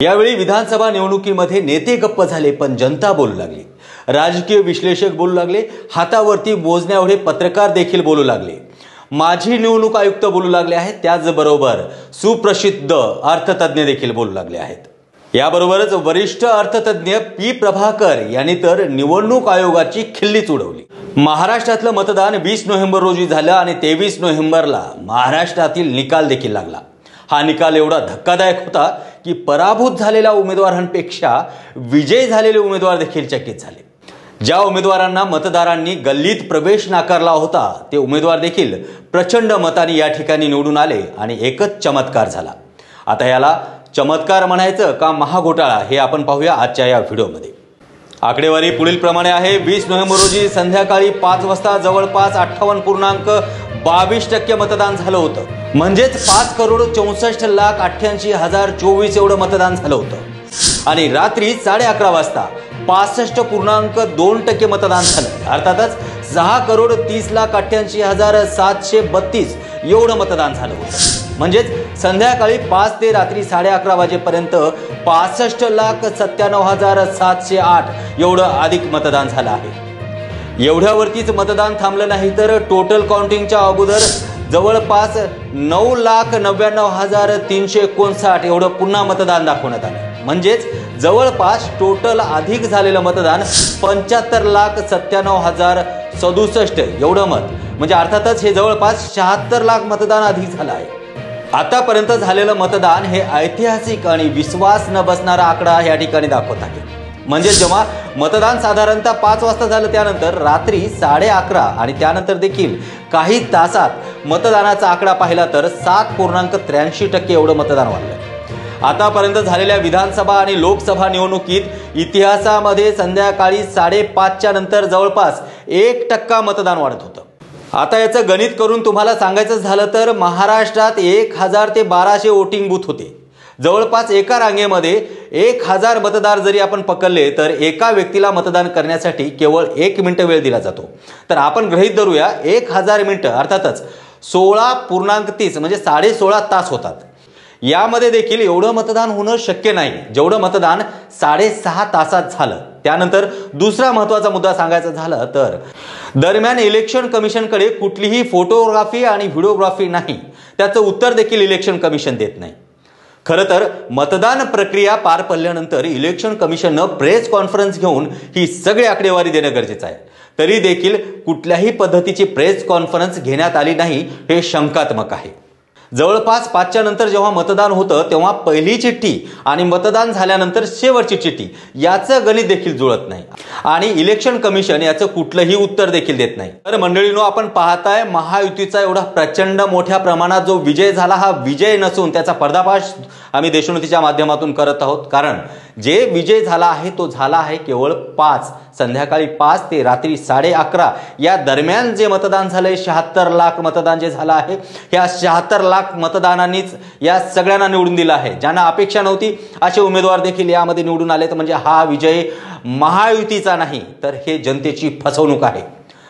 यावेळी विधानसभा निवडणुकीमध्ये नेते गप्प झाले, पण जनता बोलू लागली. राजकीय विश्लेषक बोलू लागले, हातावरती मोजण्याएवढे पत्रकार देखील बोलू लागले. माजी निवडणूक आयुक्त बोलू लागले आहेत, त्याचबरोबर सुप्रसिद्ध अर्थतज्ञ देखील बोलू लागले आहेत. याबरोबरच वरिष्ठ अर्थतज्ञ पी प्रभाकर यांनी तर निवडणूक आयोगाची खिल्लीच उडवली. महाराष्ट्रातलं मतदान 20 नोव्हेंबर रोजी झालं आणि 23 नोव्हेंबरला महाराष्ट्रातील निकाल देखील लागला. हा निकाल एवढा धक्कादायक होता की पराभूत झालेल्या उमेदवारांपेक्षा विजय झालेले उमेदवार देखील चकित झाले. ज्या उमेदवारांना मतदारांनी गल्लीत प्रवेश नाकारला होता ते उमेदवार देखील प्रचंड मताने या ठिकाणी निवडून आले आणि एकच चमत्कार झाला. आता याला चमत्कार म्हणायचं का महाघोटाळा हे आपण पाहूया आजच्या या व्हिडिओमध्ये. आकडेवारी पुढील प्रमाणे आहे. 20 नोव्हेंबर रोजी संध्याकाळी 5 वाजता जवळपास 58.22% मतदान झालं होतं. म्हणजेच 5,64,88,024 एवढं मतदान झालं होतं. आणि रात्री 11:30 वाजता 65.2% मतदान झालं. अर्थातच 6,30,88,732 एवढं मतदान झालं होतं. म्हणजेच संध्याकाळी 5 ते रात्री 11:30 वाजेपर्यंत 65,97,708 एवढं अधिक मतदान झालं आहे. एवढ्यावरतीच मतदान थांबलं नाही तर टोटल काउंटिंगच्या अगोदर जवळपास 9,99,359 एवढं पुन्हा मतदान दाखवण्यात आलं. म्हणजेच जवळपास टोटल अधिक झालेलं मतदान 75,97,067 एवढं मत. म्हणजे अर्थातच हे जवळपास 76 लाख मतदान अधिक झालं आहे. आतापर्यंत झालेलं मतदान हे ऐतिहासिक आणि विश्वास न बसणारा आकडा या ठिकाणी दाखवत आहे. म्हणजे जेव्हा मतदान साधारणतः 5 वाजता झालं त्यानंतर रात्री 11:30 आणि त्यानंतर देखील काही तासात मतदानाचा आकडा पाहिला तर 7.83% एवढं मतदान वाढलं. आतापर्यंत झालेल्या विधानसभा आणि लोकसभा निवडणुकीत इतिहासामध्ये संध्याकाळी 5:30च्या नंतर जवळपास 1% मतदान वाढत होतं. आता याचं गणित करून तुम्हाला सांगायचं झालं तर महाराष्ट्रात 1000 ते 1200 वोटिंग बूथ होते. जवळपास एका रांगेमध्ये 1000 मतदार जरी आपण पकडले तर एका व्यक्तीला मतदान करण्यासाठी केवळ 1 मिनिट वेळ दिला जातो. तर आपण गृहीत धरूया 1000 मिनिटं अर्थातच 16.30 म्हणजे 16.5 तास होतात. यामध्ये देखील एवढं मतदान होणं शक्य नाही जेवढं मतदान 6.5 तासात झालं. त्यानंतर दुसरा महत्त्वाचा मुद्दा सांगायचा झाला तर दरम्यान इलेक्शन कमिशनकडे कुठलीही फोटोग्राफी आणि व्हिडिओग्राफी नाही. त्याचं उत्तर देखील इलेक्शन कमिशन देत नाही. खरं तर मतदान प्रक्रिया पार पडल्यानंतर इलेक्शन कमिशननं प्रेस कॉन्फरन्स घेऊन ही सगळी आकडेवारी देणं गरजेचं आहे. तरी देखील कुठल्याही पद्धतीची प्रेस कॉन्फरन्स घेण्यात आली नाही हे शंकात्मक आहे. जवळपास 5च्या नंतर जेव्हा मतदान होतं तेव्हा पहिली चिठ्ठी आणि मतदान झाल्यानंतर शेवटची चिठ्ठी याचं गणित देखील जुळत नाही आणि इलेक्शन कमिशन याचं कुठलंही उत्तर देखील देत नाही. तर मंडळींनो, आपण पाहताय महायुतीचा एवढा प्रचंड मोठ्या प्रमाणात जो विजय झाला हा विजय नसून त्याचा पर्दाफाश आम्ही देशोन्नतीच्या माध्यमातून करत आहोत. कारण जे विजय झाला आहे तो झाला आहे केवळ संध्याकाळी 5 ते रात्री 11:30 या दरम्यान जे मतदान झालंय 76 लाख मतदान जे झालं आहे ह्या 76 लाख मतदानांनीच या सगळ्यांना निवडून दिलं आहे. ज्यांना अपेक्षा नव्हती असे उमेदवार देखील यामध्ये निवडून आले. तर म्हणजे हा विजय महायुतीचा नाही तर हे जनतेची फसवणूक आहे.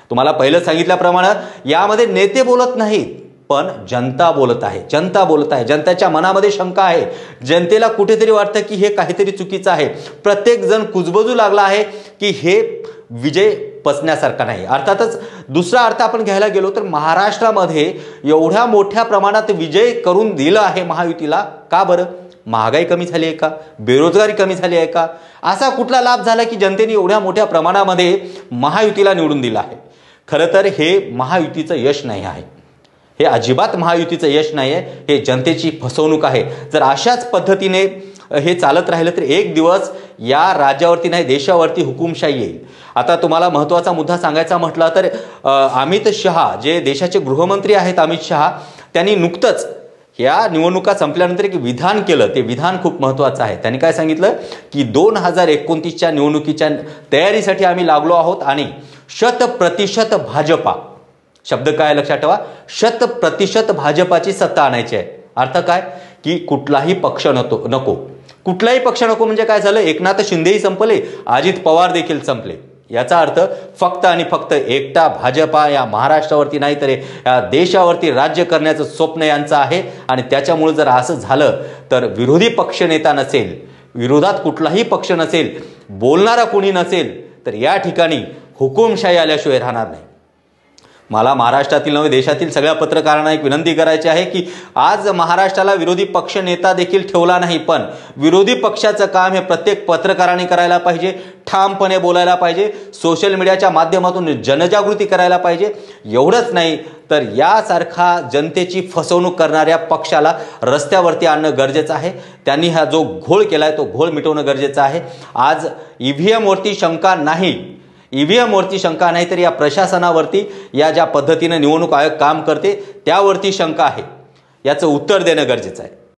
तुम्हाला पहिलं सांगितल्याप्रमाणे यामध्ये नेते बोलत नाहीत पण जनता बोलत आहे. जनता बोलत आहे. जनतेच्या मनामध्ये शंका आहे. जनतेला कुठेतरी वाटतं की हे काहीतरी चुकीचं आहे. प्रत्येक जण कुजबजू लागला आहे की हे विजय पचण्यासारखा नाही. अर्थातच दुसरा अर्थ आपण घ्यायला गेलो तर महाराष्ट्रामध्ये एवढ्या मोठ्या प्रमाणात विजय करून दिलं आहे महायुतीला. का बरं? महागाई कमी झाली आहे का? बेरोजगारी कमी झाली आहे का? असा कुठला लाभ झाला की जनतेने एवढ्या मोठ्या प्रमाणामध्ये महायुतीला निवडून दिलं आहे? खरं तर हे महायुतीचं यश नाही आहे. हे अजिबात महायुतीचं यश नाही आहे. हे जनतेची फसवणूक आहे. जर अशाच पद्धतीने हे चालत राहिलं तर एक दिवस या राज्यावरती नाही देशावरती हुकुमशाही येईल. आता तुम्हाला महत्त्वाचा मुद्दा सांगायचा म्हटला तर अमित शहा जे देशाचे गृहमंत्री आहेत अमित शहा त्यांनी नुकतंच या निवडणुका संपल्यानंतर एक विधान केलं. ते विधान खूप महत्त्वाचं आहे. त्यांनी काय सांगितलं की 2029च्या निवडणुकीच्या तयारीसाठी आम्ही लागलो आहोत आणि 100% भाजपा शब्द काय लक्षात ठेवा 100% भाजपाची सत्ता आणायची आहे. अर्थ काय की कुठलाही पक्ष नको. कुठलाही पक्ष नको म्हणजे काय झालं एकनाथ शिंदेही संपले अजित पवार देखील संपले. याचा अर्थ फक्त आणि फक्त एकटा भाजपा या महाराष्ट्रावरती नाही तर या देशावरती राज्य करण्याचं स्वप्न यांचं आहे. आणि त्याच्यामुळे जर असं झालं तर विरोधी पक्षनेता नसेल विरोधात कुठलाही पक्ष नसेल, बोलणारा कोणी नसेल, तर या ठिकाणी हुकुमशाही आल्याशिवाय राहणार नाही. मला महाराष्ट्रातील नव्हे देशातील सगळ्या पत्रकारांना एक विनंती करायची आहे की आज महाराष्ट्राला विरोधी पक्ष नेता देखील ठेवला नाही, पण विरोधी पक्षाचं काम हे प्रत्येक पत्रकारांनी करायला पाहिजे. ठामपणे बोलायला पाहिजे, सोशल मीडियाच्या माध्यमातून जनजागृती करायला पाहिजे. एवढंच नाही तर यासारखा जनतेची फसवणूक करणाऱ्या पक्षाला रस्त्यावरती आणणं गरजेचं आहे. त्यांनी हा जो घोळ केलाय तो घोळ मिटवणं गरजेचं आहे. आज EVM वरती शंका नाही, EVM वरती शंका नाही, तर या प्रशासनावरती, या ज्या पद्धतीने निवडणूक आयोग काम करते त्यावरती शंका आहे. याचं उत्तर देणं गरजेचं आहे.